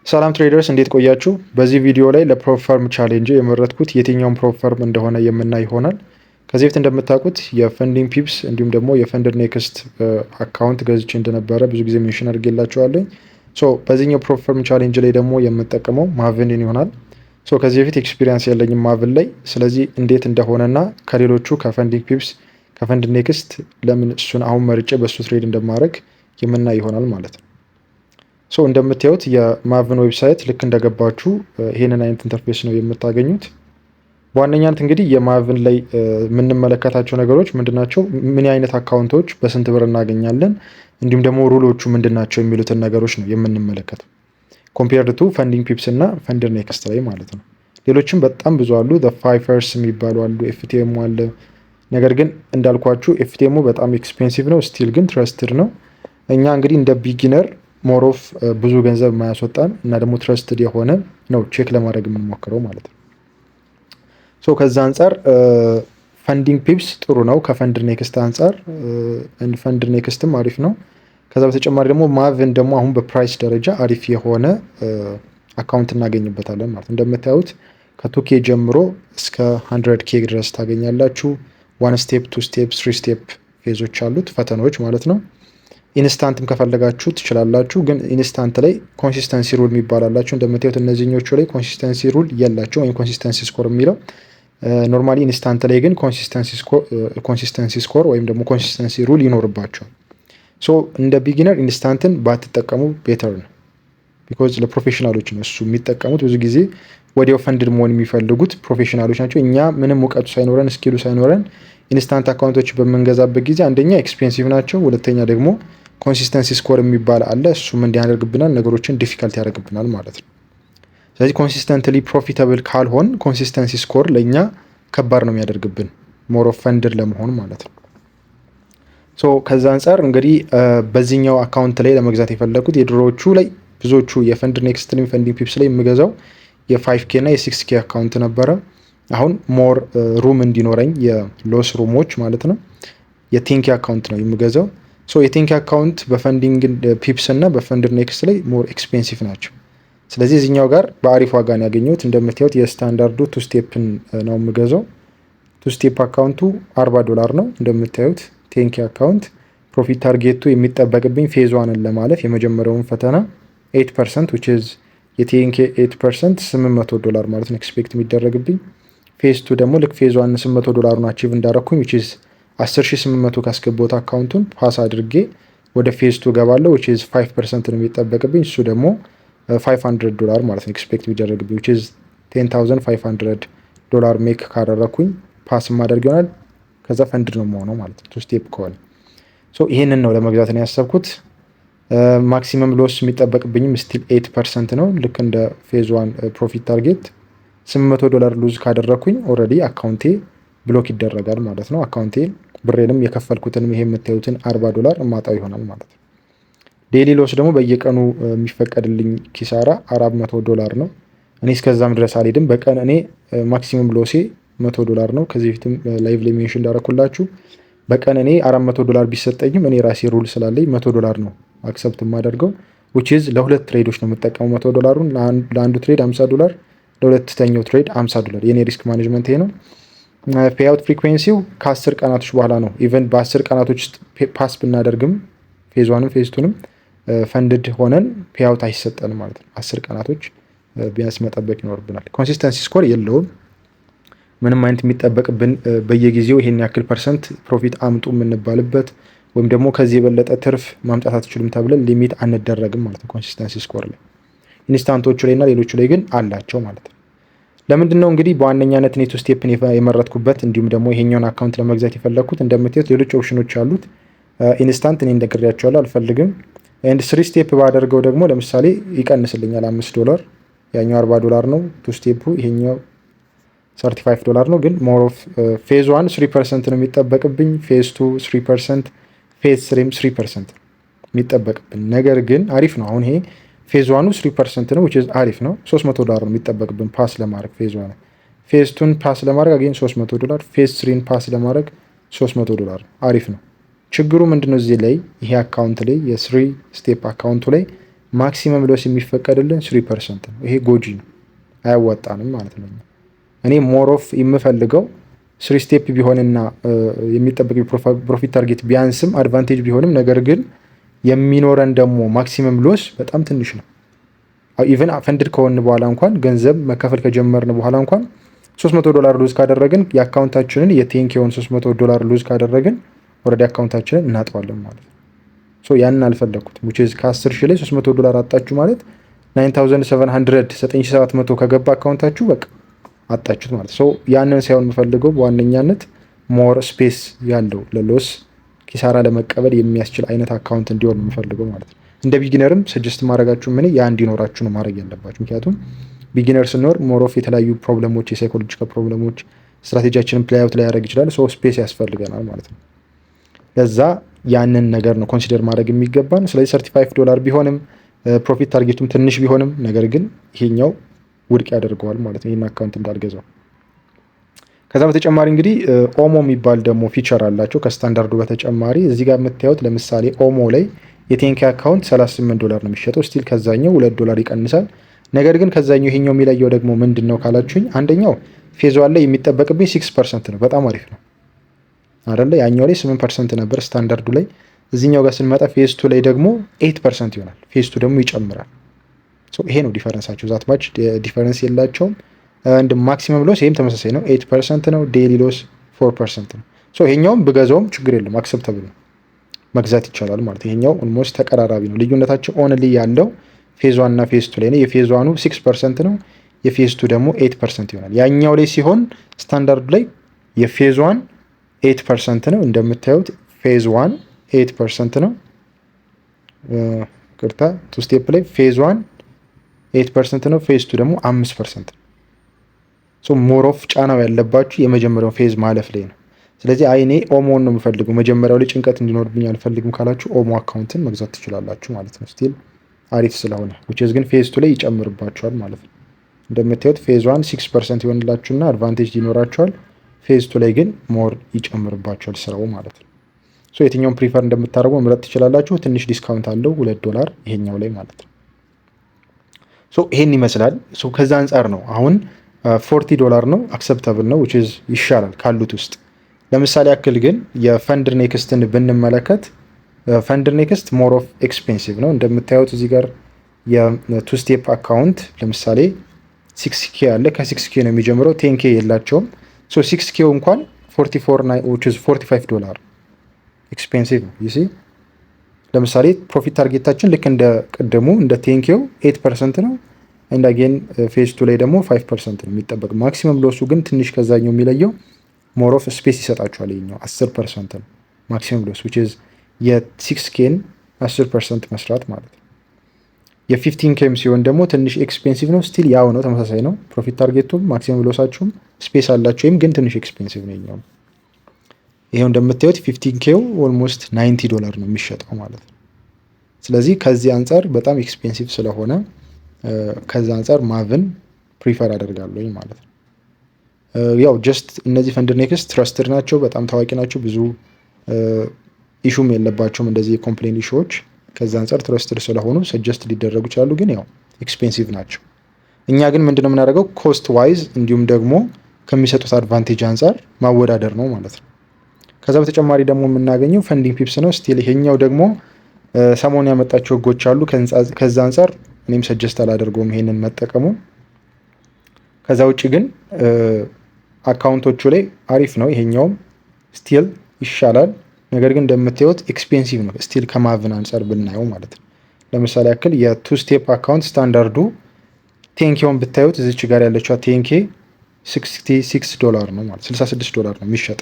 ሰላም ትሬደርስ እንዴት ቆያችሁ? በዚህ ቪዲዮ ላይ ለፕሮብ ፈርም ቻሌንጅ የመረጥኩት የትኛውን ፕሮብ ፈርም እንደሆነ የምናይ ይሆናል። ከዚህ በፊት እንደምታውቁት የፈንዲንግ ፒፕስ እንዲሁም ደግሞ የፈንድድ ኔክስት አካውንት ገዝቼ እንደነበረ ብዙ ጊዜ ሜንሽን አድርጌላችኋለሁ። በዚህኛው ፕሮብ ፈርም ቻሌንጅ ላይ ደግሞ የምጠቀመው ማቭንን ይሆናል። ከዚህ በፊት ኤክስፒሪየንስ ያለኝም ማቭን ላይ፣ ስለዚህ እንዴት እንደሆነና ከሌሎቹ ከፈንዲንግ ፒፕስ ከፈንድድ ኔክስት ለምን እሱን አሁን መርጬ በእሱ ትሬድ እንደማድረግ የምናይ ይሆናል ማለት ነው። እንደምታዩት የማቭን ዌብሳይት ልክ እንደገባችሁ ይሄንን አይነት ኢንተርፌስ ነው የምታገኙት። በዋነኛነት እንግዲህ የማቭን ላይ የምንመለከታቸው ነገሮች ምንድናቸው፣ ምን አይነት አካውንቶች በስንት ብር እናገኛለን፣ እንዲሁም ደግሞ ሩሎቹ ምንድናቸው የሚሉትን ነገሮች ነው የምንመለከተው ኮምፔርድ ቱ ፈንዲንግ ፒፕስ እና ፈንድድ ኔክስት ላይ ማለት ነው። ሌሎችም በጣም ብዙ አሉ። ፋይፈርስ የሚባሉ አሉ፣ ኤፍቲኤም አለ። ነገር ግን እንዳልኳችሁ ኤፍቲኤሙ በጣም ኤክስፔንሲቭ ነው፣ ስቲል ግን ትረስትድ ነው። እኛ እንግዲህ እንደ ቢጊነር ሞሮፍ ብዙ ገንዘብ የማያስወጣን እና ደግሞ ትረስትድ የሆነ ነው ቼክ ለማድረግ የምንሞክረው ማለት ነው። ከዛ አንጻር ፈንዲንግ ፒፕስ ጥሩ ነው ከፈንድድ ኔክስት አንጻር፣ ፈንድድ ኔክስትም አሪፍ ነው። ከዛ በተጨማሪ ደግሞ ማቭን ደግሞ አሁን በፕራይስ ደረጃ አሪፍ የሆነ አካውንት እናገኝበታለን ማለት ነው። እንደምታዩት ከ2K ጀምሮ እስከ 100K ድረስ ታገኛላችሁ። 1 ስቴፕ፣ 2 ስቴፕ፣ 3 ስቴፕ ፌዞች አሉት ፈተናዎች ማለት ነው። ኢንስታንትም ከፈለጋችሁ ትችላላችሁ። ግን ኢንስታንት ላይ ኮንሲስተንሲ ሩል የሚባላላችሁ እንደምታዩት እነዚህኞቹ ላይ ኮንሲስተንሲ ሩል የላቸው ወይም ኮንሲስተንሲ ስኮር የሚለው ኖርማሊ ኢንስታንት ላይ ግን ኮንሲስተንሲ ስኮር ወይም ደግሞ ኮንሲስተንሲ ሩል ይኖርባቸዋል። እንደ ቢጊነር ኢንስታንትን ባትጠቀሙ ቤተር ነው። ቢኮዝ ለፕሮፌሽናሎች ነው እሱ የሚጠቀሙት። ብዙ ጊዜ ወዲያው ፈንድድ መሆን የሚፈልጉት ፕሮፌሽናሎች ናቸው። እኛ ምንም እውቀቱ ሳይኖረን ስኪሉ ሳይኖረን ኢንስታንት አካውንቶች በምንገዛበት ጊዜ አንደኛ ኤክስፔንሲቭ ናቸው፣ ሁለተኛ ደግሞ ኮንሲስተንሲ ስኮር የሚባል አለ። እሱም እንዲያደርግብናል ነገሮችን ዲፊካልት ያደርግብናል ማለት ነው። ስለዚህ ኮንሲስተንትሊ ፕሮፊታብል ካልሆን ኮንሲስተንሲ ስኮር ለእኛ ከባድ ነው የሚያደርግብን ሞር ኦፍ ፈንድድ ለመሆን ማለት ነው። ከዛ አንጻር እንግዲህ በዚህኛው አካውንት ላይ ለመግዛት የፈለኩት የድሮዎቹ ላይ ብዙዎቹ የፈንድድ ኔክስት ላይ ፈንዲንግ ፒፕስ ላይ የምገዛው የ5K እና የ6K አካውንት ነበረ። አሁን ሞር ሩም እንዲኖረኝ የሎስ ሩሞች ማለት ነው የ10K አካውንት ነው የምገዛው። የ10K አካውንት በፈንዲንግ ፒፕስ እና በፈንድድ ኔክስት ላይ ሞር ኤክስፔንሲቭ ናቸው። ስለዚህ እዚህኛው ጋር በአሪፍ ዋጋ ነው ያገኘሁት። እንደምታዩት የስታንዳርዱ 2 ስቴፕን ነው የምገዛው። 2 ስቴፕ አካውንቱ $40 ነው። እንደምታዩት 10K አካውንት ፕሮፊት ታርጌቱ የሚጠበቅብኝ ፌዝ ዋንን ለማለፍ የመጀመሪያውን ፈተና 8% which is የ10K 8% $800 ማለት ነው ኤክስፔክት የሚደረግብኝ። ፌዝ 2 ደግሞ ልክ ፌዝ ዋን $800 አቺቭ እንዳረኩኝ which is 10,800 ካስገባሁት አካውንቱን ፓስ አድርጌ ወደ ፌዝ 2 ገባለሁ which is 5% ነው የሚጠበቅብኝ። እሱ ደግሞ $500 ማለት ነው ኤክስፔክት የሚደረግብኝ which is $10,500 ሜክ ካደረኩኝ ፓስ ማደርግ ይሆናል። ከዛ ፈንድድ ነው የምሆነው ማለት ነው 2 ስቴፕ ከሆነ። ይህንን ነው ለመግዛት ነው ያሰብኩት። ማክሲመም ሎስ የሚጠበቅብኝም ስቲል 8% ነው ልክ እንደ ፌዝ 1 ፕሮፊት ታርጌት። $800 ሉዝ ካደረኩኝ ኦልሬዲ አካውንቴ ብሎክ ይደረጋል ማለት ነው። አካውንቴ ብሬንም የከፈልኩትንም ይሄ የምታዩትን $40 እማጣው ይሆናል ማለት ነው። ዴይሊ ሎስ ደግሞ በየቀኑ የሚፈቀድልኝ ኪሳራ $400 ነው። እኔ እስከዛም ድረስ አልሄድም። በቀን እኔ ማክሲመም ሎሴ $100 ነው። ከዚህ በፊትም ላይቭ ላይ ሜንሽን እንዳደረኩላችሁ በቀን እኔ $400 ቢሰጠኝም እኔ ራሴ ሩል ስላለኝ $100 ነው አክሰፕት የማደርገው which is ለሁለት ትሬዶች ነው የምጠቀመው $100ን። ለአንዱ ትሬድ $50፣ ለሁለተኛው ትሬድ $50። የኔ ሪስክ ማኔጅመንት ይሄ ነው። ፔይአውት ፍሪኩዌንሲው ከ10 ቀናቶች በኋላ ነው። ኢቨን በ10 ቀናቶች ውስጥ ፓስ ብናደርግም ፌዝ 1ም ፌዝ 2ንም ፈንድድ ሆነን ፔይአውት አይሰጠንም ማለት ነው። 10 ቀናቶች ቢያንስ መጠበቅ ይኖርብናል። ኮንሲስተንሲ ስኮር የለውም ምንም አይነት የሚጠበቅብን በየጊዜው ይሄን ያክል ፐርሰንት ፕሮፊት አምጡ የምንባልበት ወይም ደግሞ ከዚህ የበለጠ ትርፍ ማምጣት አትችሉም ተብለን ሊሚት አንደረግም ማለት ነው ኮንሲስተንሲ ስኮር ላይ። ኢንስታንቶቹ ላይ እና ሌሎቹ ላይ ግን አላቸው ማለት ነው። ለምንድን ነው እንግዲህ በዋነኛነት እኔ 2 ስቴፕን የመረጥኩበት እንዲሁም ደግሞ ይሄኛውን አካውንት ለመግዛት የፈለግኩት? እንደምታዩት ሌሎች ኦፕሽኖች አሉት። ኢንስታንት እኔ እንደግሬያቸዋለሁ አልፈልግም። ኤንድ 3 ስቴፕ ባደርገው ደግሞ ለምሳሌ ይቀንስልኛል $5። ያኛው $40 ነው 2 ስቴፑ፣ ይሄኛው $35 ነው። ግን ሞር ኦፍ ፌዝ 1 3% ነው የሚጠበቅብኝ፣ ፌዝ 2 3%፣ ፌዝ 3 3% የሚጠበቅብን። ነገር ግን አሪፍ ነው። አሁን ይሄ ፌዝ 1 3% ነው which is አሪፍ ነው። $300 ነው የሚጠበቅብን ፓስ ለማድረግ ፌዝ 1። ፌዝ 2ን ፓስ ለማድረግ አገኝ $300፣ ፌዝ 3ን ፓስ ለማድረግ $300 አሪፍ ነው። ችግሩ ምንድነው? እዚህ ላይ ይሄ አካውንት ላይ የ3 ስቴፕ አካውንቱ ላይ ማክሲመም ሎስ የሚፈቀድልን 3% ነው። ይሄ ጎጂ ነው፣ አያዋጣንም ማለት ነው። እኔ ሞር ኦፍ የምፈልገው 3 ስቴፕ ቢሆንና የሚጠበቅ ፕሮፊት ታርጌት ቢያንስም አድቫንቴጅ ቢሆንም ነገር ግን የሚኖረን ደግሞ ማክሲመም ሎስ በጣም ትንሽ ነው። ኢቨን ፈንድድ ከሆን በኋላ እንኳን ገንዘብ መከፈል ከጀመርን በኋላ እንኳን $300 ሉዝ ካደረግን የአካውንታችንን የቴንኬውን $300 ሉዝ ካደረግን ወረዲ አካውንታችንን እናጠዋለን ማለት ነው። ያንን አልፈለግኩትም። ከ10 ሺህ ላይ $300 አጣችሁ ማለት 9700 ከገባ አካውንታችሁ በቃ አጣችሁት ማለት ነው። ያንን ሳይሆን የምፈልገው በዋነኛነት ሞር ስፔስ ያለው ለሎስ ኪሳራ ለመቀበል የሚያስችል አይነት አካውንት እንዲሆን የምፈልገው ማለት ነው። እንደ ቢጊነርም ሰጀስት ማድረጋችሁ ምን ያ እንዲኖራችሁ ነው ማድረግ ያለባችሁ። ምክንያቱም ቢጊነር ስኖር ሞር ኦፍ የተለያዩ ፕሮብለሞች፣ የሳይኮሎጂካል ፕሮብለሞች ስትራቴጂያችንን ፕሌይ አውት ላይ ያደርግ ይችላል። ስፔስ ያስፈልገናል ማለት ነው። ለዛ ያንን ነገር ነው ኮንሲደር ማድረግ የሚገባን። ስለዚህ $35 ቢሆንም ፕሮፊት ታርጌቱም ትንሽ ቢሆንም ነገር ግን ይሄኛው ውድቅ ያደርገዋል ማለት ነው፣ ይህን አካውንት እንዳልገዛው። ከዛ በተጨማሪ እንግዲህ ኦሞ የሚባል ደግሞ ፊቸር አላቸው ከስታንዳርዱ በተጨማሪ። እዚህ ጋር የምታዩት ለምሳሌ ኦሞ ላይ የቴንኬ አካውንት $38 ነው የሚሸጠው። ስቲል ከዛኛው $2 ይቀንሳል። ነገር ግን ከዛኛው ይሄኛው የሚለየው ደግሞ ምንድን ነው ካላችሁኝ፣ አንደኛው ፌዝ ዋን ላይ የሚጠበቅብኝ 6% ነው። በጣም አሪፍ ነው አይደለ? ያኛው ላይ 8% ነበር ስታንዳርዱ ላይ። እዚህኛው ጋር ስንመጣ ፌዝ ቱ ላይ ደግሞ 8% ይሆናል። ፌዝ ቱ ደግሞ ይጨምራል። ይሄ ነው ዲፈረንሳቸው። ዛት ማች ዲፈረንስ የላቸውም። እንደ ማክሲመም ሎስ ይሄም ተመሳሳይ ነው፣ 8% ነው። ዴይሊ ሎስ 4% ነው። ይሄኛውም ብገዛውም ችግር የለም፣ አክሰፕተብል ነው፣ መግዛት ይቻላል ማለት። ይሄኛው ኦልሞስት ተቀራራቢ ነው። ልዩነታቸው ኦንሊ ያለው ፌዝ ዋን እና ፌዝ ቱ ላይ ነው። የፌዝ ዋኑ 6% ነው፣ የፌዝ ቱ ደግሞ 8% ይሆናል። ያኛው ላይ ሲሆን ስታንዳርዱ ላይ የፌዝ ዋን 8% ነው። እንደምታዩት ፌዝ ዋን 8% ነው። ቅርታ ቱ ስቴፕ ላይ ፌዝ ዋን 8% ነው፣ ፌዝ ቱ ደግሞ 5% ነው። ሞር ኦፍ ጫናው ያለባችሁ የመጀመሪያው ፌዝ ማለፍ ላይ ነው። ስለዚህ እኔ ኦሞን ነው የምፈልገው፣ መጀመሪያው ላይ ጭንቀት እንዲኖርብኝ አልፈልግም ካላችሁ ኦሞ አካውንትን መግዛት ትችላላችሁ ማለት ነው። ስቲል አሪፍ ስለሆነ ዊችዝ ግን ፌዝ ቱ ላይ ይጨምርባችኋል ማለት ነው። እንደምታዩት ፌዝ ዋን 6% ይሆንላችሁና አድቫንቴጅ ይኖራችኋል። ፌዝ ቱ ላይ ግን ሞር ይጨምርባችኋል ስራው ማለት ነው። የትኛውን ፕሪፈር እንደምታደርጉ መምረጥ ትችላላችሁ። ትንሽ ዲስካውንት አለው $2 ይሄኛው ላይ ማለት ነው። ይሄን ይመስላል። ከዛ አንጻር ነው አሁን $40 ነው፣ አክሰፕተብል ነው፣ ዊችዝ ይሻላል ካሉት ውስጥ። ለምሳሌ ያክል ግን የፈንድ ኔክስትን ብንመለከት ፈንድ ኔክስት ሞር ኦፍ ኤክስፔንሲቭ ነው። እንደምታዩት እዚህ ጋር የቱ ስቴፕ አካውንት ለምሳሌ 6K አለ። ከ6K ነው የሚጀምረው፣ 10K የላቸውም። 6K እንኳን $45 ኤክስፔንሲቭ ነው። ይሲ ለምሳሌ ፕሮፊት ታርጌታችን ልክ እንደ ቅድሙ እንደ 10Kው 8% ነው። እንደ አጌን ፌዝ ቱ ላይ ደግሞ 5% ነው የሚጠበቅ። ማክሲመም ሎሱ ግን ትንሽ ከዛኛው የሚለየው ሞር ኦፍ ስፔስ ይሰጣችኋል። ይኸኛው 10% ነው ማክሲመም ሎስ which is የ6Kን 10% መስራት ማለት ነው። የ15Kም ሲሆን ደግሞ ትንሽ ኤክስፔንሲቭ ነው። ስቲል ያው ነው፣ ተመሳሳይ ነው። ፕሮፊት ታርጌቱም ማክሲመም ሎሳችሁም ስፔስ አላቸው፣ ግን ትንሽ ኤክስፔንሲቭ ነው ይኸኛው። ይሄው እንደምታዩት 15Kው ኦልሞስት $90 ነው የሚሸጠው ማለት ነው። ስለዚህ ከዚህ አንጻር በጣም ኤክስፔንሲቭ ስለሆነ ከዛ አንጻር ማቭን ፕሪፈር አደርጋለሁ ማለት ነው። ያው ጀስት እነዚህ ፈንድ ኔክስት ትረስትድ ናቸው፣ በጣም ታዋቂ ናቸው፣ ብዙ ኢሹም የለባቸውም እንደዚህ የኮምፕሌን ኢሹዎች። ከዛ አንጻር ትረስትድ ስለሆኑ ሰጀስት ሊደረጉ ይችላሉ፣ ግን ያው ኤክስፔንሲቭ ናቸው። እኛ ግን ምንድነው የምናደርገው ኮስት ዋይዝ እንዲሁም ደግሞ ከሚሰጡት አድቫንቴጅ አንጻር ማወዳደር ነው ማለት ነው። ከዛ በተጨማሪ ደግሞ የምናገኘው ፈንዲንግ ፒፕስ ነው። ስቲል ይሄኛው ደግሞ ሰሞኑ ያመጣቸው ህጎች አሉ። ከዛ አንጻር እኔም ሰጀስት አላደርገውም ይሄንን መጠቀሙ። ከዛ ውጭ ግን አካውንቶቹ ላይ አሪፍ ነው። ይሄኛውም ስቲል ይሻላል፣ ነገር ግን እንደምታዩት ኤክስፔንሲቭ ነው ስቲል ከማቭን አንጻር ብናየው ማለት ነው። ለምሳሌ ያክል የቱ ስቴፕ አካውንት ስታንዳርዱ ቴንኬውን ብታዩት እዚች ጋር ያለችው ቴንኬ $66 ነው ማለት $66 ነው የሚሸጥ።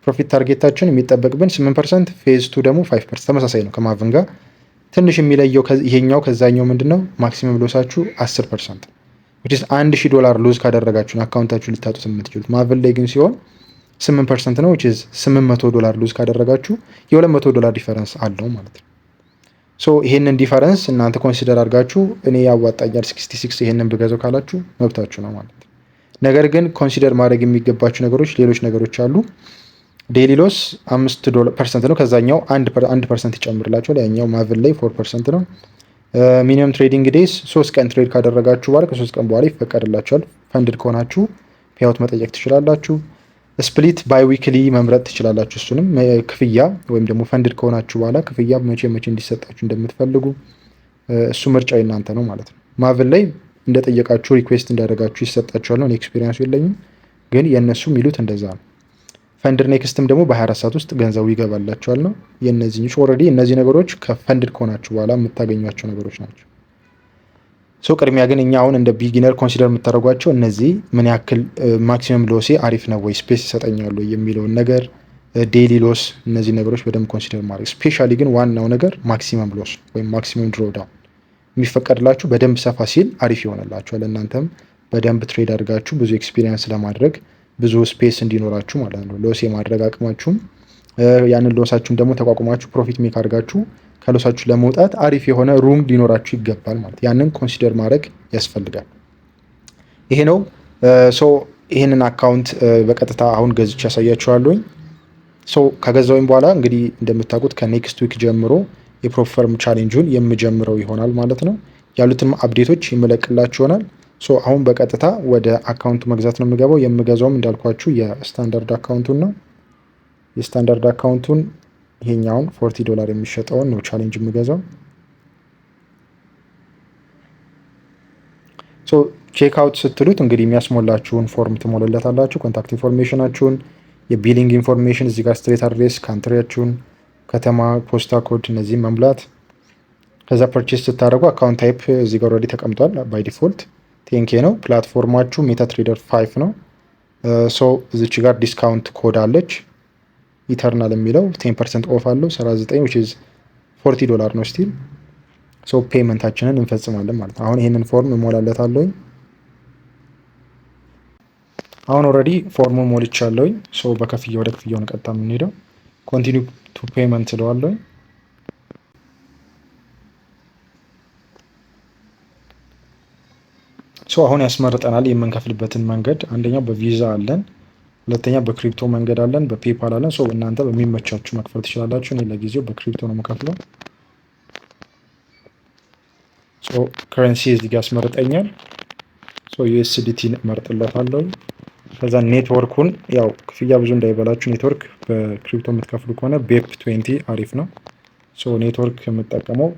ፕሮፊት ታርጌታችን የሚጠበቅብን 8%፣ ፌዝ ቱ ደግሞ 5%። ተመሳሳይ ነው ከማቭን ጋር። ትንሽ የሚለየው ይሄኛው ከዛኛው ምንድነው ማክሲመም ሎሳችሁ 10% which $1,000 ሉዝ ካደረጋችሁን አካውንታችሁ ልታጡት የምትችሉት። ማቭን ላይ ግን ሲሆን 8% ነው which is $800 ሉዝ ካደረጋችሁ $200 ዲፈረንስ አለው ማለት ነው። ይሄንን ዲፈረንስ እናንተ ኮንሲደር አድርጋችሁ እኔ ያዋጣኛል 66 ይሄንን ብገዛው ካላችሁ መብታችሁ ነው ማለት ነው። ነገር ግን ኮንሲደር ማድረግ የሚገባችሁ ነገሮች ሌሎች ነገሮች አሉ። ዴይሊ ሎስ 5% ነው፣ ከዛኛው 1% ይጨምርላችኋል። ያኛው ማቭን ላይ 4% ነው። ሚኒመም ትሬዲንግ ዴይስ 3 ቀን ትሬድ ካደረጋችሁ በኋላ ከ3 ቀን በኋላ ይፈቀድላችኋል። ፈንድድ ከሆናችሁ ፔአውት መጠየቅ ትችላላችሁ። ስፕሊት ባይ ዊክሊ መምረጥ ትችላላችሁ። እሱንም ክፍያ ወይም ደግሞ ፈንድድ ከሆናችሁ በኋላ ክፍያ መቼ እንዲሰጣችሁ እንደምትፈልጉ እሱ ምርጫ የእናንተ ነው ማለት ነው። ማቭን ላይ እንደጠየቃችሁ ሪኩዌስት እንዳደረጋችሁ ይሰጣችኋል ነው። ኤክስፔሪንሱ የለኝም ግን የእነሱ የሚሉት እንደዛ ነው። ፈንድድ ኔክስትም ደግሞ በ24 ሰዓት ውስጥ ገንዘቡ ይገባላችኋል ነው። የእነዚህ ኦልሬዲ እነዚህ ነገሮች ከፈንድድ ከሆናችሁ በኋላ የምታገኟቸው ነገሮች ናቸው። ቅድሚያ ግን እኛ አሁን እንደ ቢጊነር ኮንሲደር የምታደርጓቸው እነዚህ ምን ያክል ማክሲመም ሎሴ አሪፍ ነው ወይ ስፔስ ይሰጠኛሉ የሚለውን ነገር፣ ዴይሊ ሎስ፣ እነዚህ ነገሮች በደንብ ኮንሲደር ማድረግ። ስፔሻሊ ግን ዋናው ነገር ማክሲመም ሎስ ወይም ማክሲመም ድሮዳውን የሚፈቀድላችሁ በደንብ ሰፋ ሲል አሪፍ ይሆንላችኋል። እናንተም በደንብ ትሬድ አድርጋችሁ ብዙ ኤክስፒሪየንስ ለማድረግ ብዙ ስፔስ እንዲኖራችሁ ማለት ነው። ሎስ የማድረግ አቅማችሁም ያንን ሎሳችሁም ደግሞ ተቋቁማችሁ ፕሮፊት ሜክ አድርጋችሁ ከሎሳችሁ ለመውጣት አሪፍ የሆነ ሩም ሊኖራችሁ ይገባል ማለት ያንን ኮንሲደር ማድረግ ያስፈልጋል። ይሄ ነው ይህንን አካውንት በቀጥታ አሁን ገዝቼ ያሳያችኋለሁኝ። ከገዛውኝ በኋላ እንግዲህ እንደምታውቁት ከኔክስት ዊክ ጀምሮ የፕሮፈርም ቻሌንጁን የምጀምረው ይሆናል ማለት ነው። ያሉትም አፕዴቶች የምለቅላችሁ ይሆናል። አሁን በቀጥታ ወደ አካውንቱ መግዛት ነው የምገባው። የምገዛውም እንዳልኳችሁ የስታንዳርድ አካውንቱን ነው። የስታንዳርድ አካውንቱን ይሄኛውን $40 የሚሸጠውን ነው ቻሌንጅ የምገዛው። ቼክ አውት ስትሉት እንግዲህ የሚያስሞላችሁን ፎርም ትሞሉለታላችሁ። ኮንታክት ኢንፎርሜሽናችሁን፣ የቢሊንግ ኢንፎርሜሽን እዚህ ጋር ስትሬት አድሬስ፣ ካንትሪያችሁን፣ ከተማ፣ ፖስታ ኮድ እነዚህም መሙላት። ከዛ ፐርቼስ ስታደርጉ አካውንት ታይፕ እዚህ ጋር ኦልሬዲ ተቀምጧል ባይ ዲፎልት ቴንኬ ነው። ፕላትፎርማችሁ ሜታትሬደር 5 ነው። እዚች ጋር ዲስካውንት ኮድ አለች ኢተርናል የሚለው 10% ኦፍ አለው 39 which is $40 ነው ስቲል። ፔመንታችንን እንፈጽማለን ማለት ነው። አሁን ይሄንን ፎርም እሞላለታለሁኝ። አሁን ኦልሬዲ ፎርሙን ሞልቻለሁኝ። በከፍያ ወደ ክፍያውን ቀጥታ የምንሄደው ኮንቲኒው ቱ ፔመንት ስለዋለሁኝ። አሁን ያስመርጠናል የምንከፍልበትን መንገድ። አንደኛው በቪዛ አለን፣ ሁለተኛ በክሪፕቶ መንገድ አለን፣ በፔፓል አለን። እናንተ በሚመቻችሁ መክፈል ትችላላችሁ። እኔ ለጊዜው በክሪፕቶ ነው የምከፍለው። ከረንሲ እዚህ ጋር ያስመርጠኛል። ዩኤስዲቲን እመርጥለታለሁ። ከዛ ኔትወርኩን ያው ክፍያ ብዙ እንዳይበላችሁ ኔትወርክ በክሪፕቶ የምትከፍሉ ከሆነ ቤፕ 20 አሪፍ ነው። ኔትወርክ የምጠቀመው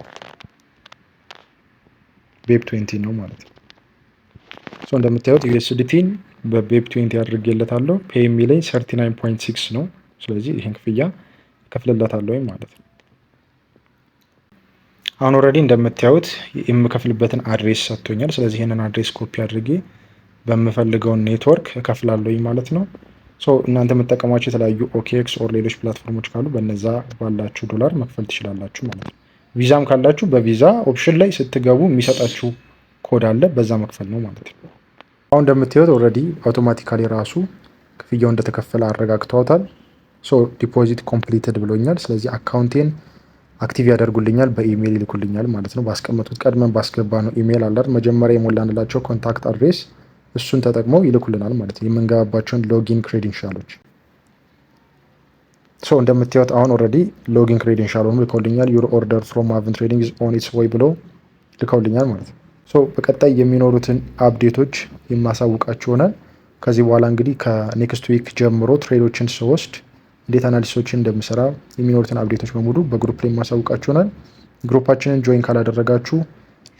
ቤፕ 20 ነው ማለት ነው። እንደምታዩት ዩኤስዲቲን በቤፕ 20 አድርጌለታለሁ። ፔይ የሚለኝ 39.6 ነው። ስለዚህ ይህን ክፍያ እከፍልለታለሁ ማለት ነው። አሁን ኦልሬዲ እንደምታዩት የምከፍልበትን አድሬስ ሰጥቶኛል። ስለዚህ ይህንን አድሬስ ኮፒ አድርጌ በምፈልገውን ኔትወርክ እከፍላለሁ ማለት ነው። እናንተ የምትጠቀሟቸው የተለያዩ ኦኬኤክስ ኦር ሌሎች ፕላትፎርሞች ካሉ በነዛ ባላችሁ ዶላር መክፈል ትችላላችሁ ማለት ነው። ቪዛም ካላችሁ በቪዛ ኦፕሽን ላይ ስትገቡ የሚሰጣችሁ ኮድ አለ፣ በዛ መክፈል ነው ማለት ነው። አሁን እንደምታዩት ኦልሬዲ አውቶማቲካሊ ራሱ ክፍያው እንደተከፈለ አረጋግተውታል። ዲፖዚት ኮምፕሊትድ ብሎኛል። ስለዚህ አካውንቴን አክቲቭ ያደርጉልኛል፣ በኢሜይል ይልኩልኛል ማለት ነው። ባስቀመጡት ቀድመን ባስገባ ነው ኢሜይል አለ መጀመሪያ የሞላንላቸው ኮንታክት አድሬስ፣ እሱን ተጠቅመው ይልኩልናል ማለት ነው የምንገባባቸውን ሎጊን ክሬዴንሻሎች። እንደምታዩት አሁን ኦልሬዲ ሎጊን ክሬዴንሻል ሆኖ ልከውልኛል። ዩር ኦርደር ፍሮም ማቭን ትሬዲንግ ኢዝ ኦን ኢትስ ዌይ ብለው ልከውልኛል ማለት ነው። በቀጣይ የሚኖሩትን አፕዴቶች የማሳውቃችሁ ይሆናል። ከዚህ በኋላ እንግዲህ ከኔክስት ዊክ ጀምሮ ትሬዶችን ስወስድ እንዴት አናሊሲሶችን እንደምሰራ የሚኖሩትን አፕዴቶች በሙሉ በግሩፕ ላይ የማሳውቃችሁ ይሆናል። ግሩፓችንን ጆይን ካላደረጋችሁ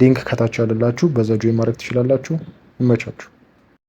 ሊንክ ከታች ያለላችሁ በዛ ጆይን ማድረግ ትችላላችሁ። ይመቻችሁ።